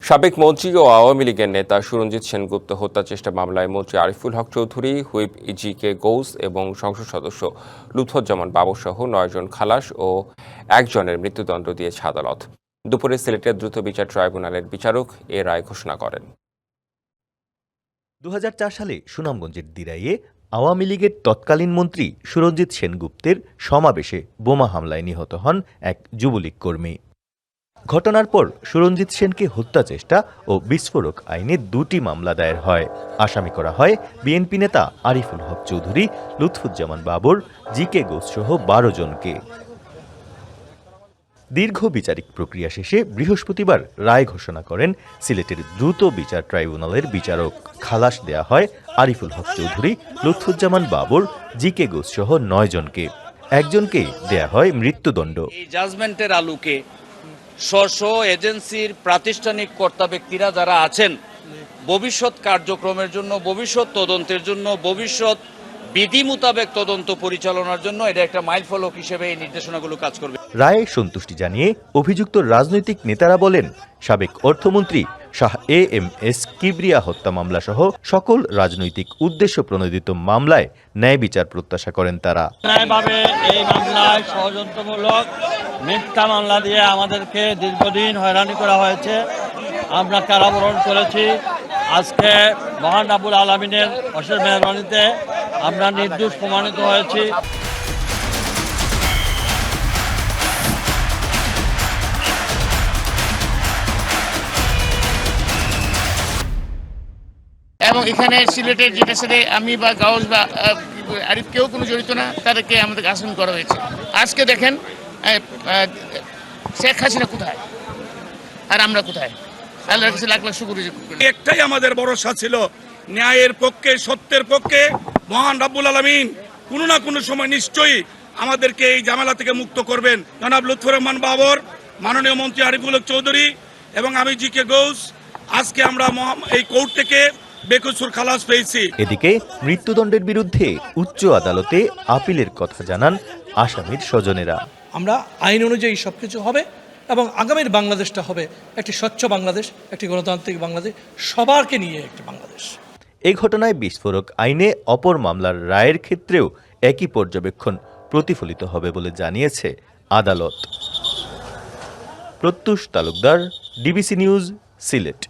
সাবেক মন্ত্রী ও আওয়ামী লীগের নেতা সুরঞ্জিত সেনগুপ্ত হত্যা চেষ্টা মামলায় মন্ত্রী আরিফুল হক চৌধুরী, হুইপ জি.কে. গৌস এবং সংসদ সদস্য লুৎফুজ্জামান বাবর সহ ৯ জন খালাস ও ১ জনের মৃত্যুদণ্ড দিয়েছে আদালত। দুপুরে সিলেটের দ্রুত বিচার ট্রাইব্যুনালের বিচারক এ রায় ঘোষণা করেন। ২০০৪ সালে সুনামগঞ্জের দিরাইয়ে আওয়ামী লীগের তৎকালীন মন্ত্রী সুরঞ্জিত সেনগুপ্তের সমাবেশে বোমা হামলায় নিহত হন এক যুবলীগ কর্মী। ঘটনার পর সুরঞ্জিত সেনকে হত্যা চেষ্টা ও বিস্ফোরক আইনে ২টি মামলা দায়ের হয়। আসামি করা হয় বিএনপি নেতা আরিফুল হক চৌধুরী, লুৎফুজ্জামান বাবর, জি.কে. গৌস সহ ১২ জনকে। দীর্ঘ বিচারিক প্রক্রিয়া শেষে বৃহস্পতিবার রায় ঘোষণা করেন সিলেটের দ্রুত বিচার ট্রাইব্যুনালের বিচারক। খালাস দেয়া হয় আরিফুল হক চৌধুরী, লুৎফুজ্জামান বাবর, জি.কে. গৌস সহ ৯ জনকে। একজনকে দেয়া হয় মৃত্যুদণ্ড। এই জাজমেন্টের আলোকে স্ব এজেন্সির প্রাতিষ্ঠানিক কর্তা ব্যক্তিরা যারা আছেন, ভবিষ্যৎ কার্যক্রমের জন্য, ভবিষ্যৎ তদন্তের জন্য, ভবিষ্যৎ বিধি মোতাবেক তদন্ত পরিচালনার জন্য এটা একটা মাইলফলক হিসেবে এই নির্দেশনাগুলো কাজ করবে। রায়ে সন্তুষ্টি জানিয়ে অভিযুক্ত রাজনৈতিক নেতারা বলেন, সাবেক অর্থমন্ত্রী শাহ এ.এম.এস. কিবরিয়া হত্যা মামলা সহ সকল রাজনৈতিক উদ্দেশ্য প্রণোদিত মামলায় ন্যায় বিচার প্রত্যাশা করেন তারা। ন্যায়ভাবে এই মামলায় ষড়যন্ত্রমূলক মিথ্যা মামলা দিয়ে আমাদেরকে দীর্ঘদিন হয়রানি করা হয়েছে। আমরা কারাবরণ করেছি। আজকে মহান রাব্বুল আলামিনের অশেষ মেহরবানিতে আমরা নির্দোষ প্রমাণিত হয়েছি। এবং এখানে সিলেটের যেটার সাথে আমি বা গাউস বা আরিফ কেউ কোনো জড়িত না, তাদেরকে আমাদের আসামি করা হয়েছে। আজকে দেখেন শেখ হাসিনা কোথায় আর আমরা কোথায়? আল্লাহর কাছে লাখ লাখ শুকর। একটাই আমাদের ভরসা ছিল, ন্যায়ের পক্ষে, সত্যের পক্ষে মহান রাব্বুল আলামিন কোনো না কোনো সময় নিশ্চয়ই আমাদেরকে এই ঝামেলা থেকে মুক্ত করবেন। জনাব লুৎফুর রহমান বাবর, মাননীয় মন্ত্রী আরিফুল হক চৌধুরী এবং আমি জি.কে. গৌস, আজকে আমরা এই কোর্ট থেকে বেকসুর খালাস পেয়েছি। এদিকে মৃত্যুদণ্ডের বিরুদ্ধে উচ্চ আদালতে আপিলের কথা জানান আসামির স্বজনেরা। আমরা আইন অনুযায়ী সবকিছু হবে এবং আগামীর বাংলাদেশটা হবে একটি স্বচ্ছ বাংলাদেশ, একটি গণতান্ত্রিক বাংলাদেশ, সবারকে নিয়ে একটি বাংলাদেশ। এই ঘটনায় বিস্ফোরক আইনে অপর মামলার রায়ের ক্ষেত্রেও একই পর্যবেক্ষণ প্রতিফলিত হবে বলে জানিয়েছে আদালত। প্রত্যুষ তালুকদার, ডিবিসি নিউজ, সিলেট।